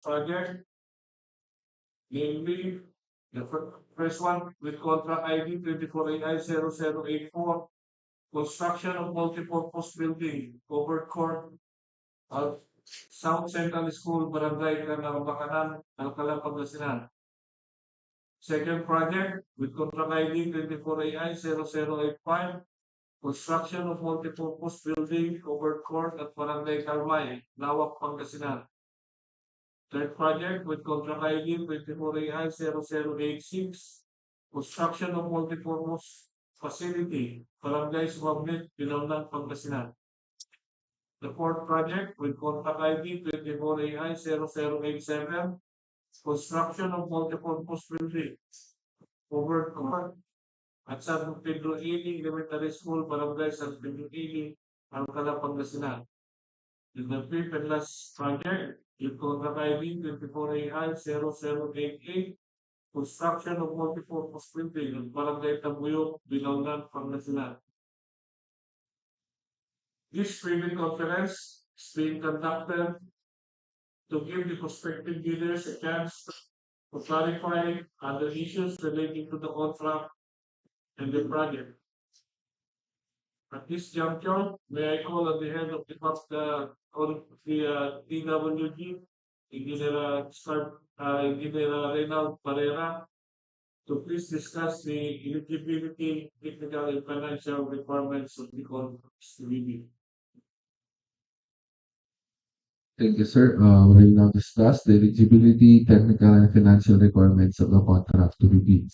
project, namely the first one with contract ID 24AI0084, construction of multipurpose building, covered court at South Central School, Barangay, Canarvacanan, Alcala, Pangasinan. Second project with contract ID 24AI0085, construction of multipurpose building, covered court at Barangay Calmay, Laoac, Pangasinan. Third project with contract ID 24AI0086, construction of multipurpose facility, Barangay Sumabnit, Binalonan, Pangasinan. The fourth project with contract ID 24AI0087, construction of multipurpose building, covered court at San Pedro Elementary School, Barangay San Pedro Alcala, Pangasinan. The fifth and last project, with contract ID 24AI0088, construction of multipurpose building at Barangay Tabuyoc, Binalonan, Pangasinan. This private conference is being conducted to give the prospective bidders a chance to clarify other issues relating to the contract and the project. At this juncture, may I call on the head of the DWG, Engineer Reynald Barrera, to please discuss the eligibility, technical, and financial requirements of the contract review. Thank you, sir. We will now discuss the eligibility, technical, and financial requirements of the contract to be bid.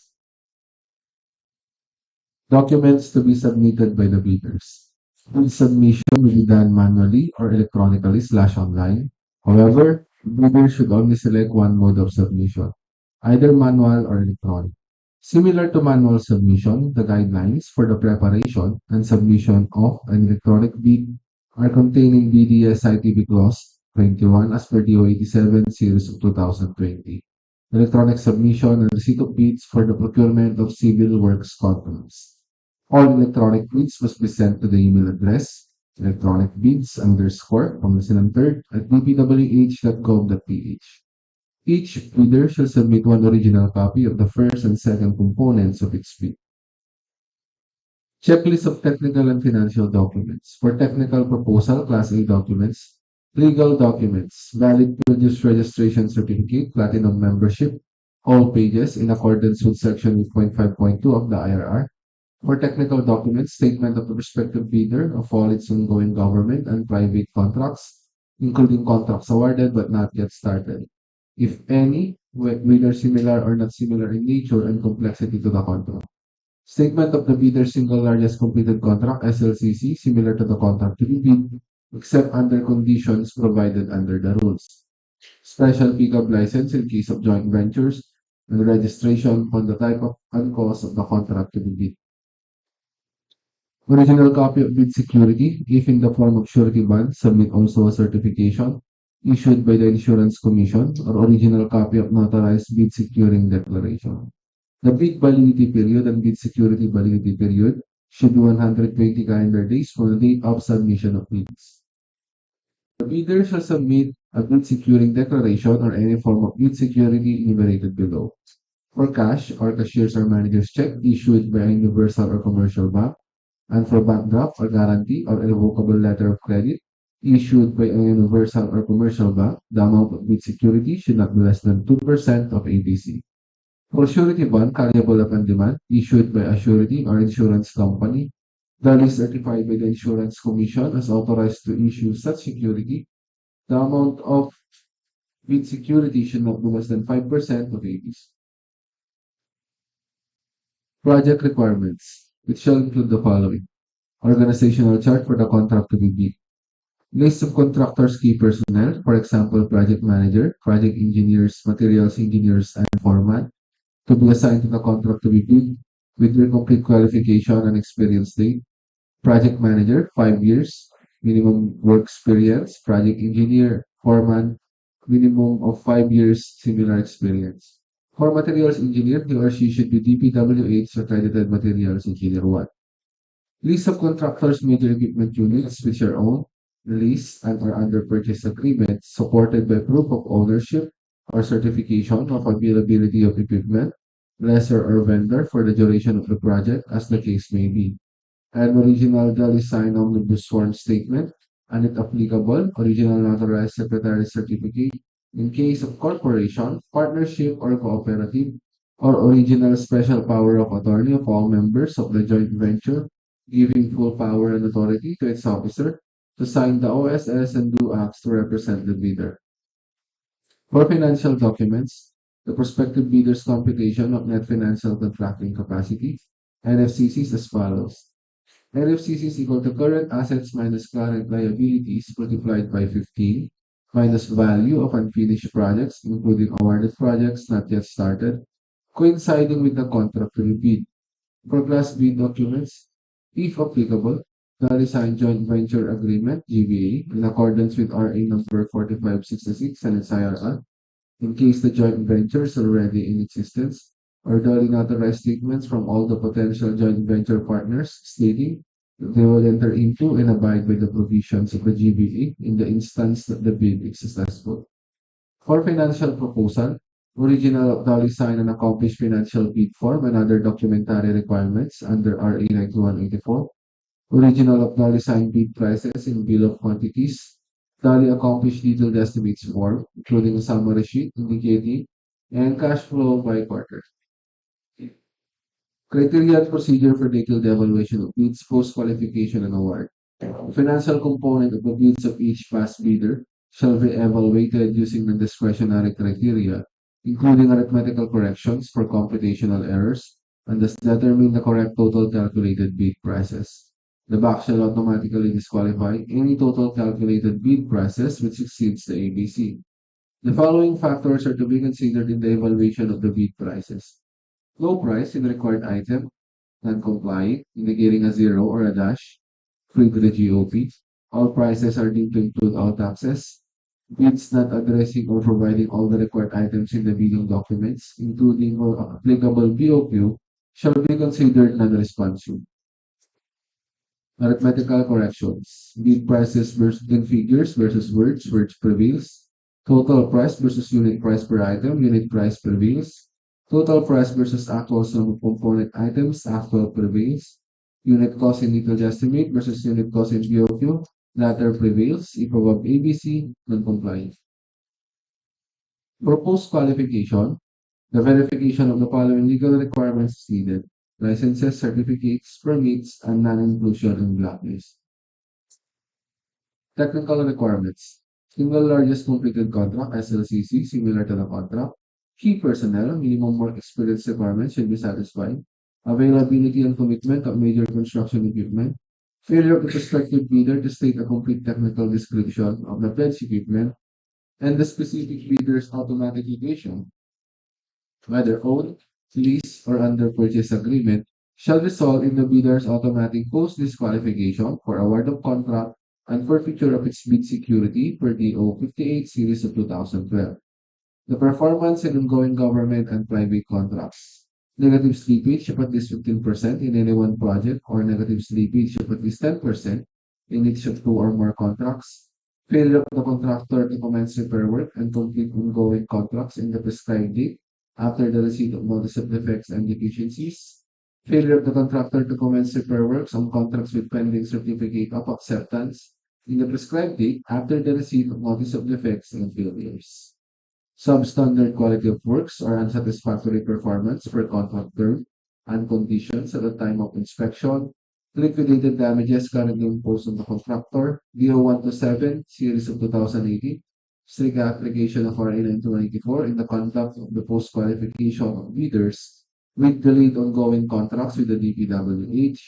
Documents to be submitted by the bidders. Bid submission will be done manually or electronically / online. However, bidders should only select one mode of submission, either manual or electronic. Similar to manual submission, the guidelines for the preparation and submission of an electronic bid are contained in BDS ITB Clause 21 as per DEO 87 series of 2020. Electronic submission and receipt of bids for the procurement of civil works contracts. All electronic bids must be sent to the email address electronicbids_Pangasinan3rd@dpwh.gov.ph. Each bidder shall submit one original copy of the first and second components of its bid. Checklist of technical and financial documents. For technical proposal, Class A documents, legal documents, valid produce registration certificate, platinum membership, all pages in accordance with Section 8.5.2 of the IRR. For technical documents, statement of the respective bidder of all its ongoing government and private contracts, including contracts awarded but not yet started, if any, whether similar or not similar in nature and complexity to the contract. Statement of the bidder's single largest completed contract, SLCC, similar to the contract to be bid, except under conditions provided under the rules. Special pickup license in case of joint ventures, and registration on the type of and cost of the contract to be bid. Original copy of bid security, if in the form of surety bond, submit also a certification issued by the Insurance Commission or original copy of notarized bid securing declaration. The bid validity period and bid security validity period should be 120 calendar days from the date of submission of bids. The bidder shall submit a bid securing declaration or any form of bid security enumerated below. For cash or cashier's or manager's check issued by a universal or commercial bank, and for bank draft or guarantee or irrevocable letter of credit issued by a universal or commercial bank, the amount of bid security should not be less than 2% of ABC. For surety bond carryable upon demand issued by a surety or insurance company, that is certified by the Insurance Commission as authorized to issue such security, the amount of bid security should not be less than 5% of ABC. Project requirements, which shall include the following: organizational chart for the contract to be bid, list of contractors' key personnel, for example, project manager, project engineers, materials engineers, and foreman, to be assigned to the contract to be bid with their complete qualification and experience date. Project manager, 5 years, minimum work experience. Project engineer, foreman, minimum of 5 years, similar experience. For materials engineer, he or she should be DPWH accredited materials engineer 1. List of contractors' major equipment units which are owned, leased, and are under purchase agreement, supported by proof of ownership or certification of availability of equipment, lessor or vendor for the duration of the project, as the case may be. An original duly signed omnibus sworn statement, and if applicable, original notarized secretary certificate in case of corporation, partnership, or cooperative, or original special power of attorney of all members of the joint venture, giving full power and authority to its officer to sign the OSS and do acts to represent the bidder. For financial documents, the prospective bidder's computation of net financial contracting capacity, NFCC is as follows. NFCC is equal to current assets minus current liabilities multiplied by 15 minus value of unfinished projects, including awarded projects not yet started, coinciding with the contract to be bid. For Class B documents, if applicable, the signed joint venture agreement, GVA, in accordance with RA number 4566 and its IRR, in case the joint venture is already in existence, or duly notarized statements from all the potential joint venture partners stating that they will enter into and abide by the provisions of the GBA in the instance that the bid is successful. For financial proposal, original of duly signed and accomplished financial bid form and other documentary requirements under RA 9184, original of duly signed bid prices in bill of quantities, duly accomplished detailed estimates form, including a summary sheet indicating and cash flow by quarter. Criteria and procedure for detailed evaluation of bids, post-qualification, and award. The financial component of the bids of each past bidder shall be evaluated using the discretionary criteria, including arithmetical corrections for computational errors, and thus determine the correct total calculated bid prices. The BAC shall automatically disqualify any total calculated bid prices which exceeds the ABC. The following factors are to be considered in the evaluation of the bid prices. Low price in the required item, non-compliant, indicating a zero or a dash, free to the GOP. All prices are deemed to include all taxes. Bids not addressing or providing all the required items in the bidding documents, including all applicable BOQ, shall be considered non-responsive. Arithmetical corrections. Bid prices versus in figures versus words, words prevails. Total price versus unit price per item, unit price prevails. Total price versus actual sum of component items, actual prevails. Unit cost in detailed estimate versus unit cost in BOQ, latter prevails. If above ABC, non-compliant. For post-qualification, the verification of the following legal requirements is needed: licenses, certificates, permits, and non-inclusion in blacklist. Technical requirements. Single largest completed contract, SLCC, similar to the contract. Key personnel, minimum work experience requirements should be satisfied. Availability and commitment of major construction equipment. Failure of the prospective bidder to state a complete technical description of the pledged equipment and the specific bidder's automatic location, whether owned, lease, or under purchase agreement, shall result in the bidder's automatic post-disqualification for award of contract and forfeiture of its bid security per DO 58 series of 2012. The performance in ongoing government and private contracts. Negative slippage of at least 15% in any one project or negative slippage of at least 10% in each of two or more contracts. Failure of the contractor to commence repair work and complete ongoing contracts in the prescribed date after the receipt of notice of defects and deficiencies. Failure of the contractor to commence repair works on contracts with pending certificate of acceptance in the prescribed date after the receipt of notice of defects and failures. Substandard quality of works or unsatisfactory performance per contract term and conditions at the time of inspection. Liquidated damages currently imposed on the contractor. DO 127, series of 2018. Strict application of RA 9294 in the conduct of the post-qualification of bidders with delayed ongoing contracts with the DPWH.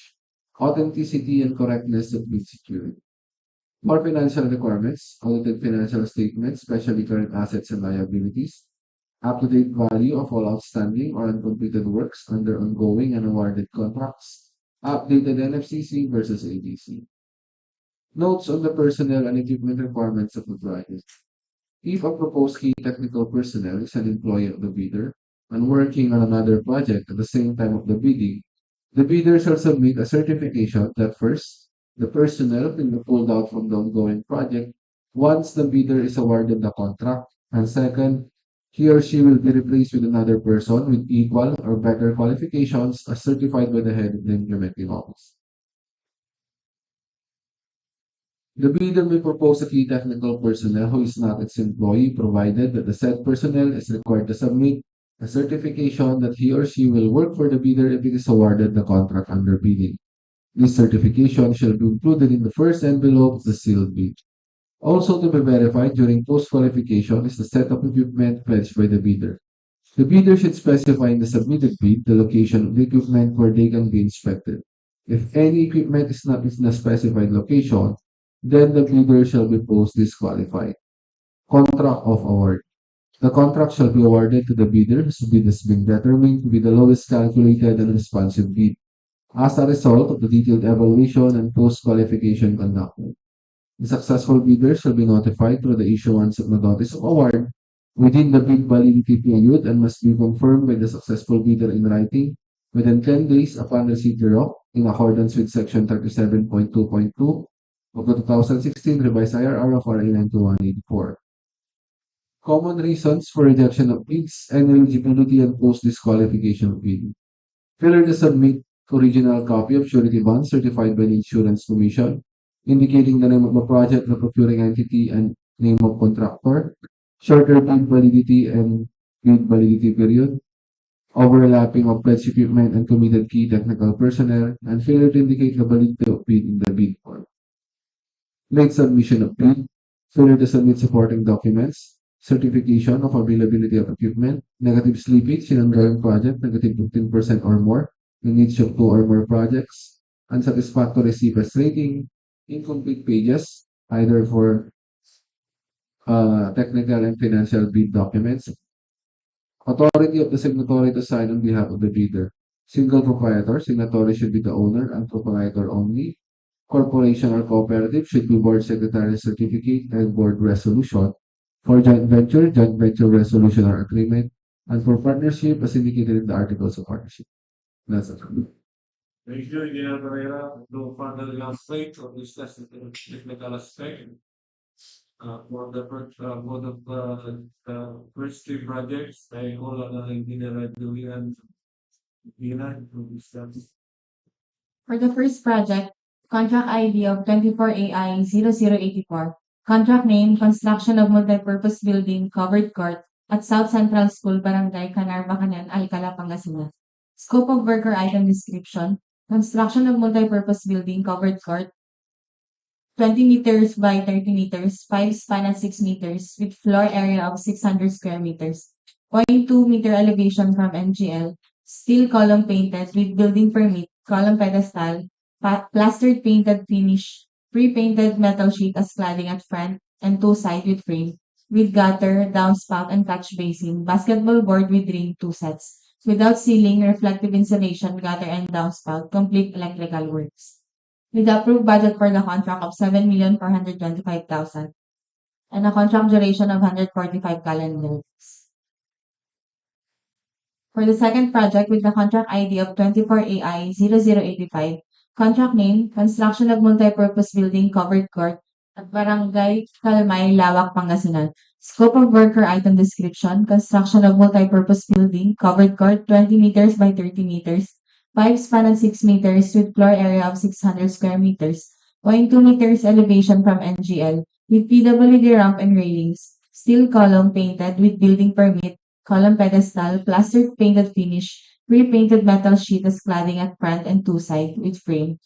Authenticity and correctness of bid security. More financial requirements, audited financial statements, especially current assets and liabilities, up-to-date value of all outstanding or uncompleted works under ongoing and awarded contracts, updated NFCC versus ADC. Notes on the personnel and equipment requirements of the project. If a proposed key technical personnel is an employee of the bidder and working on another project at the same time of the bidding, the bidder shall submit a certification that first, the personnel will be pulled out from the ongoing project once the bidder is awarded the contract, and second, He or she will be replaced with another person with equal or better qualifications as certified by the head of the implementing office. The bidder may propose a key technical personnel who is not its employee, provided that the said personnel is required to submit a certification that he or she will work for the bidder if it is awarded the contract under bidding. This certification shall be included in the first envelope of the sealed bid. Also to be verified during post-qualification is the set of equipment pledged by the bidder. The bidder should specify in the submitted bid the location of the equipment where they can be inspected. If any equipment is not in a specified location, then the bidder shall be post disqualified. Contract of award. The contract shall be awarded to the bidder whose bid has been determined to be the lowest calculated and responsive bid as a result of the detailed evaluation and post-qualification conducted. The successful bidder shall be notified through the issuance of the notice of award within the bid validity period and must be confirmed by the successful bidder in writing within 10 days upon receipt thereof in accordance with Section 37.2.2 of the 2016 revised IRR of RA 9184. Common reasons for rejection of bids and eligibility and post-disqualification of bid. Failure to submit original copy of surety bond certified by the Insurance Commission, indicating the name of the project, the procuring entity, and name of contractor, shorter bid validity and bid validity period, overlapping of pledged equipment and committed key technical personnel, and failure to indicate the validity of bid in the bid form. Late submission of bid, failure to submit supporting documents, certification of availability of equipment, negative slippage in ongoing project, negative 15% or more in each of 2 or more projects, unsatisfactory CPAS rating, incomplete pages, either for technical and financial bid documents, authority of the signatory to sign on behalf of the bidder, single proprietor, signatory should be the owner and proprietor only, corporation or cooperative should be board secretary certificate and board resolution, for joint venture resolution or agreement, and for partnership as indicated in the articles of partnership. That's it. Thank you, Engineer Pereira. To further illustrate or discuss the technical aspect for the first 3 projects, I call on Engineer Julian Dina to discuss. For the first project, contract ID of 24AI0084, contract name, construction of multipurpose building, covered court, at South Central School, Barangay, Canarvacanan, Alcala, Pangasinan. Scope of work or item description, construction of multipurpose building, covered court, 20 meters by 30 meters, 5 span at 6 meters, with floor area of 600 square meters, 0.2 meter elevation from MGL, steel column painted with building permit, column pedestal, plastered painted finish, pre-painted metal sheet as cladding at front and 2 side with frame, with gutter, downspout, and catch basin, basketball board with ring 2 sets, without ceiling, reflective insulation, gutter and downspout, complete electrical works. With the approved budget for the contract of 7,425,000 and a contract duration of 145 calendar days. For the second project with the contract ID of 24AI0085, contract name, construction of multipurpose building, covered court, at Barangay, Calmay, Laoac, Pangasinan. Scope of work or item description, construction of multipurpose building, covered court, 20 meters by 30 meters, 5 span at 6 meters with floor area of 600 square meters, 0.2 meters elevation from NGL, with PWD ramp and railings, steel column painted with building permit, column pedestal, plastered painted finish, pre-painted metal sheet as cladding at front and 2 side with frame,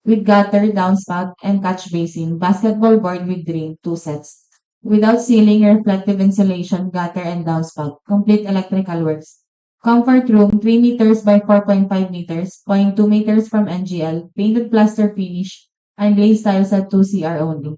with gutter, downspout, and catch basin, basketball board with ring, 2 sets, without ceiling, reflective insulation, gutter and downspout, complete electrical works. Comfort room, 3 meters by 4.5 meters, 0.2 meters from NGL, painted plaster finish, and glaze tiles at 2 CR only.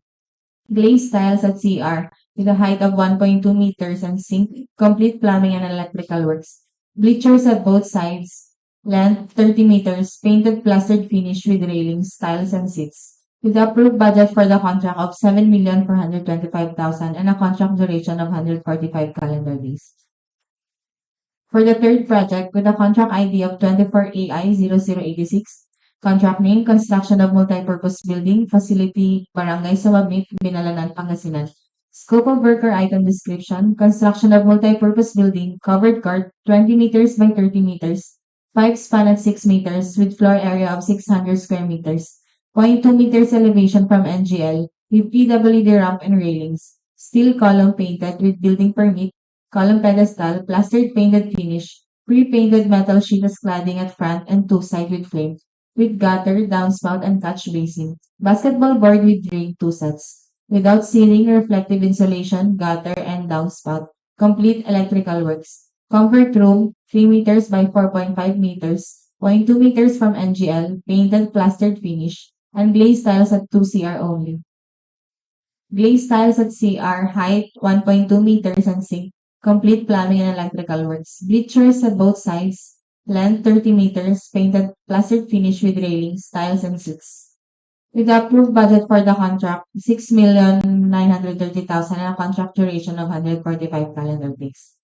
Glaze tiles at CR with a height of 1.2 meters and sink, complete plumbing and electrical works. Bleachers at both sides, length 30 meters, painted plastered finish with railings, tiles, and seats. With the approved budget for the contract of 7,425,000 and a contract duration of 145 calendar days. For the third project, with a contract ID of 24AI0086, contract name, construction of multipurpose building, facility, Barangay Sumabnit, Binalonan, Pangasinan. Scope of work or item description, construction of multi-purpose building, covered court, 20 meters by 30 meters, pipe span at 6 meters with floor area of 600 square meters, 0.2 meters elevation from NGL, with PWD ramp and railings, steel column painted with building permit, column pedestal, plastered painted finish, pre-painted metal sheet as cladding at front and two side with frame, with gutter, downspout, and catch basin, basketball board with drain 2 sets. Without ceiling, reflective insulation, gutter, and downspout. Complete electrical works. Comfort room, 3 meters by 4.5 meters, 0.2 meters from NGL, painted plastered finish, and glazed tiles at 2 CR only. Glazed tiles at CR, height 1.2 meters and sink. Complete plumbing and electrical works. Bleachers at both sides, length 30 meters, painted plastered finish with railings, tiles, and seats. With the approved budget for the contract, 6,930,000 and a contract duration of 145 calendar days.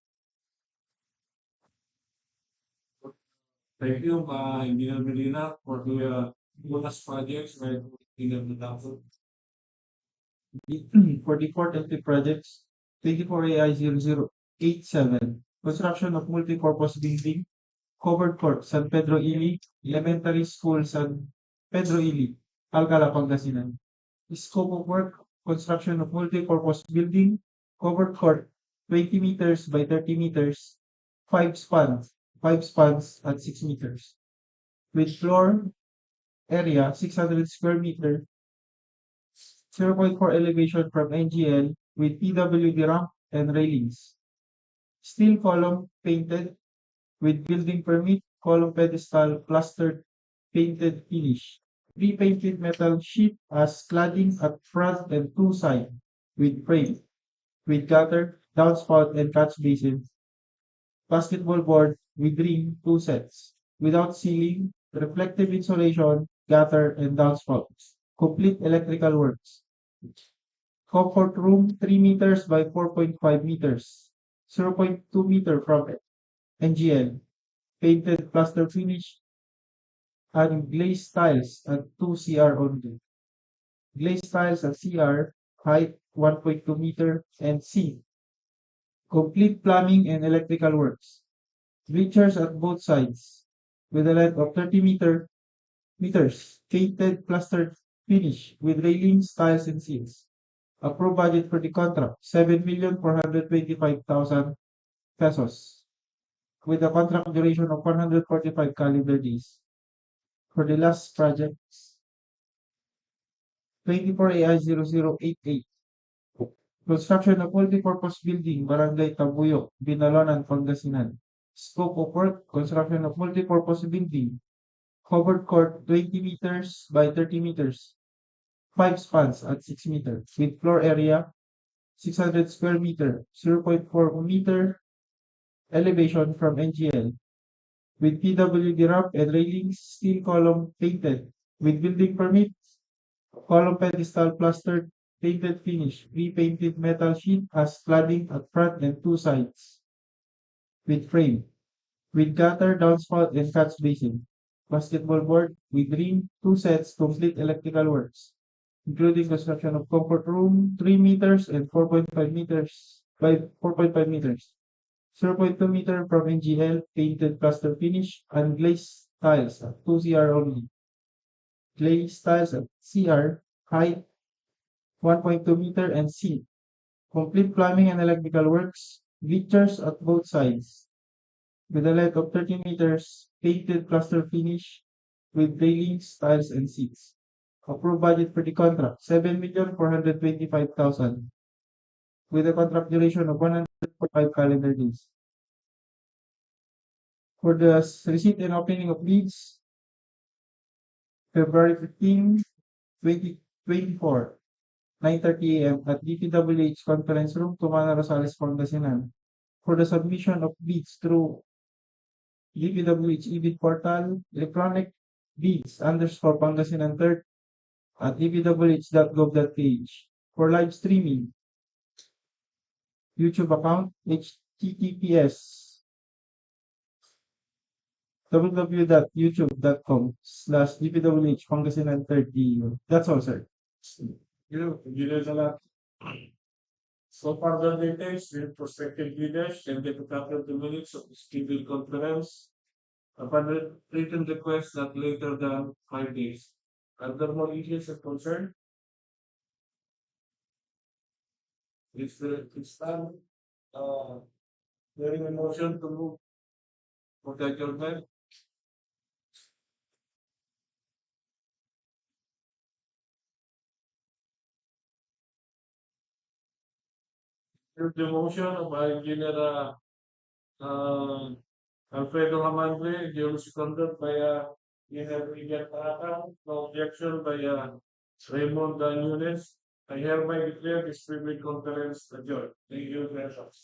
Thank you, Engineer Medina, for the bonus projects that we have adopted. For the fourth entry projects, 24AI0087, construction of multi-purpose building, covered court, San Pedro Ili, elementary school, San Pedro Ili, Alcala, Pangasinan. Scope of work, construction of multi-purpose building, covered court, 20 meters by 30 meters, 5 spans at 6 meters, with floor area 600 square meter, 0.4 elevation from NGL with PWD ramp and railings. Steel column painted with building permit, column pedestal plastered painted finish. Pre-painted metal sheet as cladding at front and two side with frame, with gutter, downspout and catch basin. Basketball board with ring 2 sets. Without ceiling, reflective insulation, gutter and downspouts. Complete electrical works. Comfort room 3 meters by 4.5 meters. 0.2 meter from NGL. Painted plaster finish and glazed tiles at 2 CR only. Glazed tiles at CR, height 1.2 meter and C. Complete plumbing and electrical works. Bleachers at both sides with a length of 30 meters. Painted plastered finish with railings, tiles and seals. Approved budget for the contract, 7,425,000 pesos. With a contract duration of 145 calendar days. For the last project, 24AI0088. Construction of multi-purpose building, Barangay Tabuyoc, Binalonan, Pangasinan. Scope of work, construction of multi-purpose building. Covered court 20 meters by 30 meters. 5 spans at 6 meters. With floor area 600 square meter, 0.4 meter elevation from NGL. With PWD ramp and railings, steel column painted. With building permit, column pedestal plastered, painted finish, repainted metal sheet as cladding at front and two sides. With frame, with gutter, downspout, and catch basin. Basketball board with ring, 2 sets, complete electrical works, including construction of comfort room, 3 meters and 4.5 meters by 4.5 meters. 0.2 meter from NGL, painted plaster finish, and glazed tiles at 2 CR only. Glazed tiles at CR, height 1.2 meter and C. Complete plumbing and electrical works, bleachers at both sides. With a length of 30 meters, painted plaster finish with railings, tiles, and seats. Approved budget for the contract, 7,425,000. With a contract duration of 145 calendar days. For the receipt and opening of bids, February 15, 2024, 9:30 a.m. at DPWH Conference Room, Tumana, Rosales, Pangasinan. For the submission of bids through DPWH eBid portal, electronic bids _Pangasinan 3rd at dpwh.gov.ph. For live streaming, YouTube account, https://www.youtube.com/dpwh Pangasinan 3rd DEO. That's all, sir. You know, Engineer Salat. So further details with prospective leaders can get a copy of the minutes of this TV conference upon written request not later than 5 days. Are there more issues of concern? It's done. Hearing a motion to move for the adjournment. Here's the motion by Engineer Alfredo Hamandre, duly seconded by Engineer Miguel Tarata. No objection by Raymond Nunes. I hereby declare this public conference adjourned. Thank you very much.